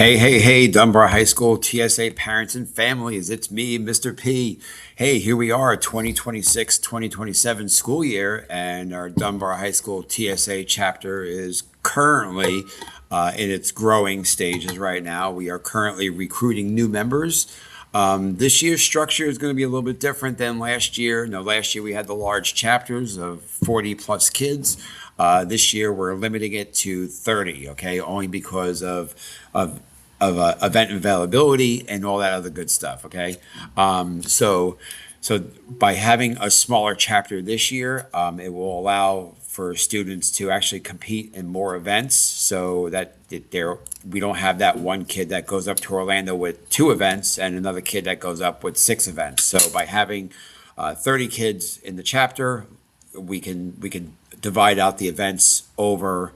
Hey, Dunbar High School TSA parents and families. It's me, Mr. P. Hey, here we are, 2026-2027 school year, and our Dunbar High School TSA chapter is currently in its growing stages right now. We are currently recruiting new members. This year's structure is going to be a little bit different than last year. No, last year we had the large chapters of 40 plus kids. This year we're limiting it to 30, okay, only because of event availability and all that other good stuff. Okay, so by having a smaller chapter this year, it will allow for students to actually compete in more events, so that we don't have that one kid that goes up to Orlando with two events and another kid that goes up with six events. So by having 30 kids in the chapter, we can divide out the events over.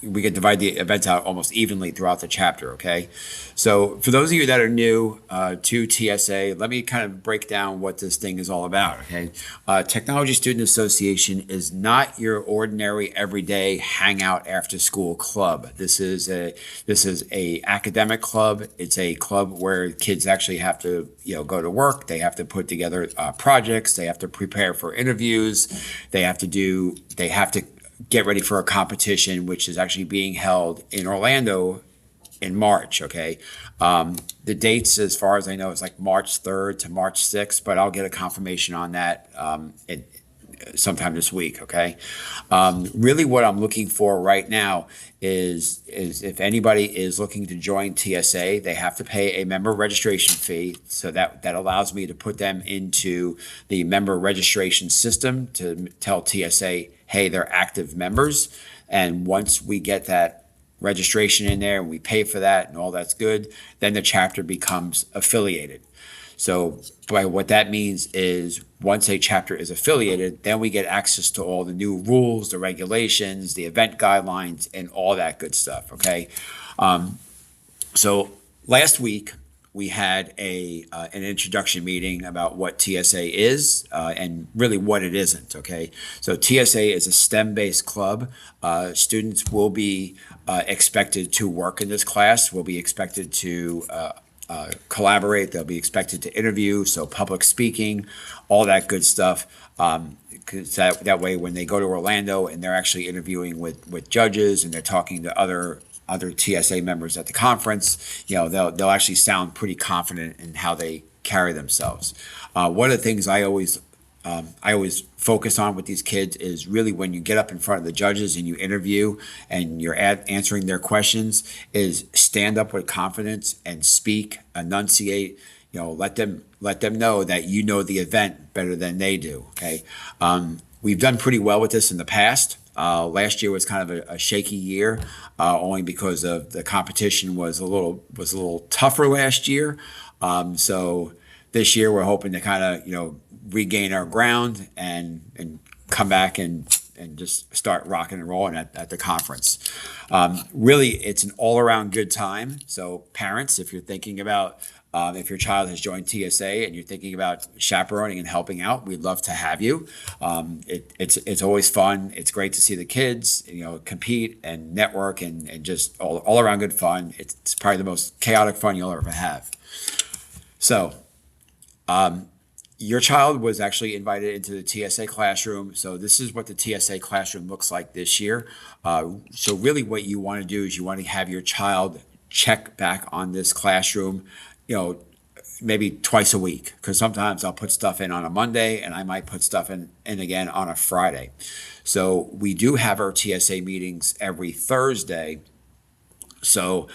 We could divide the events out almost evenly throughout the chapter, okay? So for those of you that are new to TSA, let me kind of break down what this thing is all about, okay? Technology Student Association is not your ordinary everyday hangout after school club. This is a academic club. It's a club where kids actually have to go to work. They have to put together projects. They have to prepare for interviews. They have to get ready for a competition, which is actually being held in Orlando in March, okay? The dates, as far as I know, is like March 3rd to March 6th, but I'll get a confirmation on that sometime this week, okay? Really what I'm looking for right now is if anybody is looking to join TSA, they have to pay a member registration fee. So that allows me to put them into the member registration system to tell TSA, hey, they're active members. And once we get that registration in there and we pay for that and all that's good, then the chapter becomes affiliated. So by what that means is once a chapter is affiliated, then we get access to all the new rules, the regulations, the event guidelines, and all that good stuff, okay? So last week, we had an introduction meeting about what TSA is and really what it isn't, okay? So TSA is a STEM-based club. Students will be expected to work in this class, will be expected to collaborate, they'll be expected to interview, so public speaking, all that good stuff. Because that way when they go to Orlando and they're actually interviewing with judges and they're talking to other TSA members at the conference, they'll actually sound pretty confident in how they carry themselves. One of the things I always focus on with these kids is really when you get up in front of the judges and you interview and you're answering their questions, is stand up with confidence and speak, enunciate. Let them know that you know the event better than they do. Okay, we've done pretty well with this in the past. Last year was kind of a shaky year, only because of the competition was a little tougher last year. So this year we're hoping to kind of regain our ground and come back and just start rocking and rolling at the conference. Really, it's an all-around good time. So parents, if you're thinking about if your child has joined TSA and you're thinking about chaperoning and helping out, we'd love to have you. It's always fun. It's great to see the kids, compete and network and just all around good fun. It's probably the most chaotic fun you'll ever have. So, your child was actually invited into the TSA classroom. So this is what the TSA classroom looks like this year. So really what you want to do is you want to have your child check back on this classroom, maybe twice a week, because sometimes I'll put stuff in on a Monday and I might put stuff in again on a Friday. So we do have our TSA meetings every Thursday. So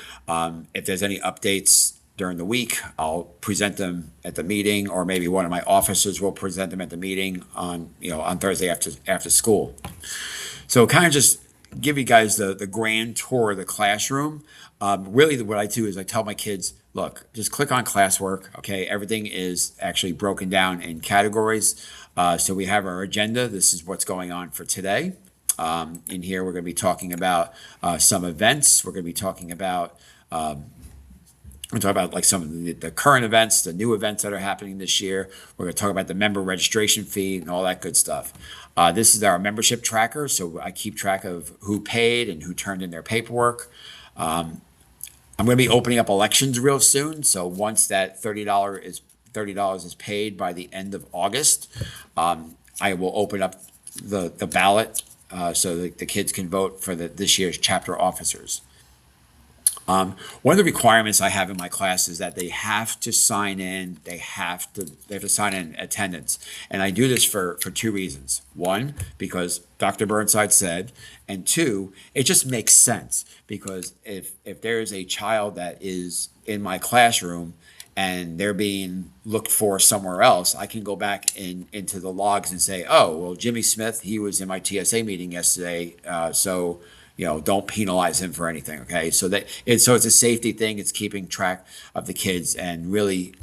if there's any updates during the week, I'll present them at the meeting, or maybe one of my officers will present them at the meeting on Thursday after school. So kind of just give you guys the grand tour of the classroom. Really what I do is I tell my kids, look, just click on classwork, okay? Everything is actually broken down in categories. So we have our agenda. This is what's going on for today. In here, we're going to be talking about some events. We're going to be talking about like some of the current events, the new events that are happening this year. We're going to talk about the member registration fee and all that good stuff. This is our membership tracker, so I keep track of who paid and who turned in their paperwork. I'm going to be opening up elections real soon. So once that $30 is paid by the end of August, I will open up the ballot so that the kids can vote for this year's chapter officers. One of the requirements I have in my class is that they have to sign in. They have to sign in attendance, and I do this for two reasons. One, because Dr. Burnside said, and two, it just makes sense because if there is a child that is in my classroom and they're being looked for somewhere else, I can go back into the logs and say, oh, well, Jimmy Smith, he was in my TSA meeting yesterday, so don't penalize him for anything. Okay, so it's a safety thing. It's keeping track of the kids, and really,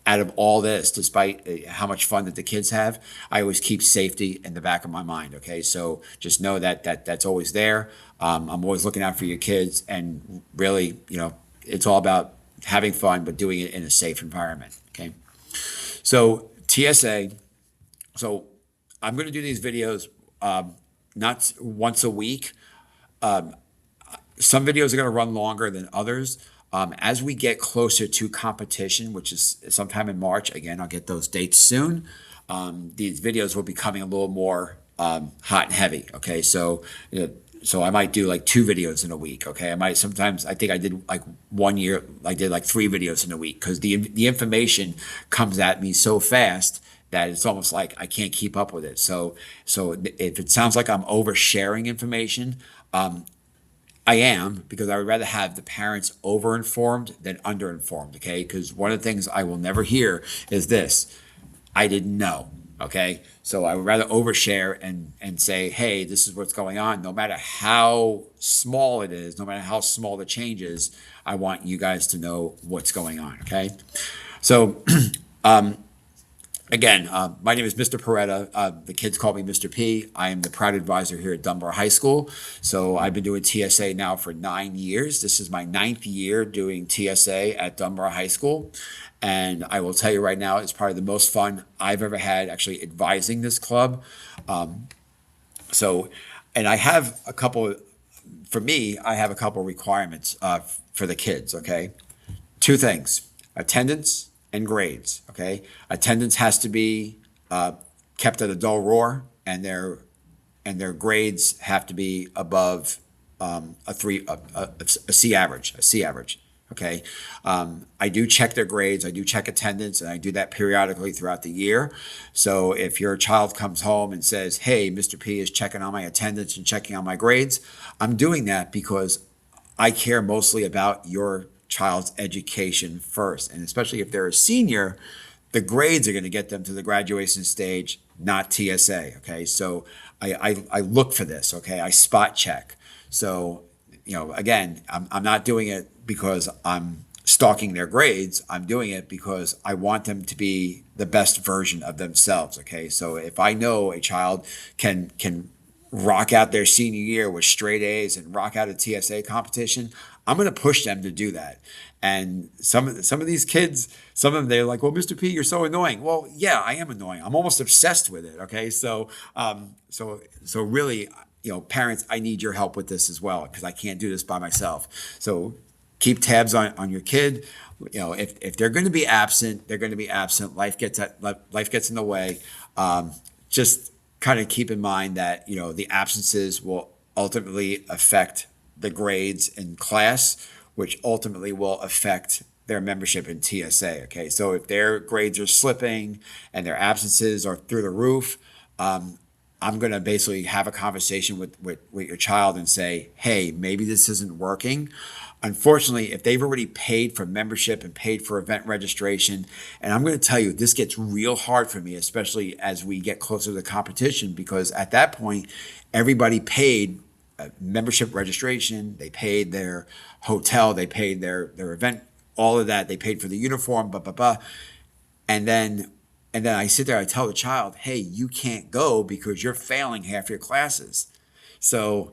out of all this, despite how much fun that the kids have, I always keep safety in the back of my mind. Okay, so just know that's always there. I'm always looking out for your kids, and really, it's all about having fun, but doing it in a safe environment. Okay, so TSA. So I'm going to do these videos not once a week. Some videos are going to run longer than others. As we get closer to competition, which is sometime in March, again, I'll get those dates soon. These videos will be coming a little more hot and heavy. Okay, so so I might do like 2 videos in a week. Okay, I think I did like 1 year, I did like 3 videos in a week because the information comes at me so fast that it's almost like I can't keep up with it. So if it sounds like I'm oversharing information, I am, because I would rather have the parents over-informed than under-informed, okay? Because one of the things I will never hear is this: I didn't know, okay? So I would rather overshare and say, hey, this is what's going on. No matter how small it is, no matter how small the change is, I want you guys to know what's going on, okay? So again, my name is Mr. Peretta. The kids call me Mr. P. I am the proud advisor here at Dunbar High School. So I've been doing TSA now for 9 years. This is my 9th year doing TSA at Dunbar High School. And I will tell you right now, it's probably the most fun I've ever had actually advising this club. And I have a couple, for me, I have a couple requirements for the kids, okay? 2 things: attendance and grades. Okay, attendance has to be kept at a dull roar, and their grades have to be above a C average. Okay, I do check their grades. I do check attendance, and I do that periodically throughout the year. So if your child comes home and says, "Hey, Mr. P is checking on my attendance and checking on my grades," I'm doing that because I care mostly about your child's education first. And especially if they're a senior, the grades are going to get them to the graduation stage, not TSA. Okay, so I look for this. Okay, I spot check. So again, I'm not doing it because I'm stalking their grades. I'm doing it because I want them to be the best version of themselves. Okay, so if I know a child can rock out their senior year with straight A's and rock out a TSA competition, I'm going to push them to do that. And some of these kids, some of them, they're like, "Well, Mr. P, you're so annoying." Well, yeah, I am annoying. I'm almost obsessed with it. Okay, so really, parents, I need your help with this as well because I can't do this by myself. So keep tabs on your kid. If they're going to be absent, they're going to be absent. Life gets in the way. Just kind of keep in mind that the absences will ultimately affect the grades in class, which ultimately will affect their membership in TSA. Okay, so if their grades are slipping and their absences are through the roof, I'm going to basically have a conversation with your child and say, hey, maybe this isn't working. Unfortunately, if they've already paid for membership and paid for event registration, and I'm going to tell you, this gets real hard for me, especially as we get closer to the competition, because at that point, everybody paid membership registration, they paid their hotel, they paid their event, all of that, they paid for the uniform, blah, blah, blah. And then I sit there, I tell the child, hey, you can't go because you're failing half your classes. So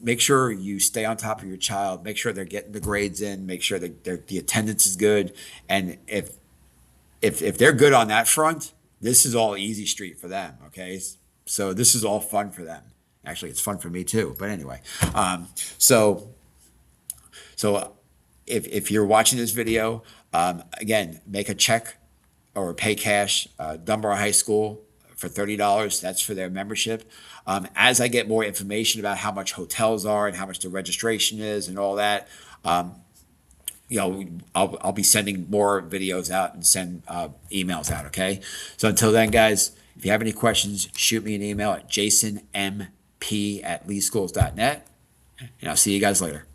make sure you stay on top of your child, make sure they're getting the grades in, make sure that the attendance is good. And if they're good on that front, this is all easy street for them, okay? So this is all fun for them. Actually, it's fun for me too. But anyway, so if you're watching this video, again, make a check or pay cash, Dunbar High School for $30. That's for their membership. As I get more information about how much hotels are and how much the registration is and all that, I'll be sending more videos out and send emails out. Okay. So until then, guys, if you have any questions, shoot me an email at jasonmp@leeschools.net, and I'll see you guys later.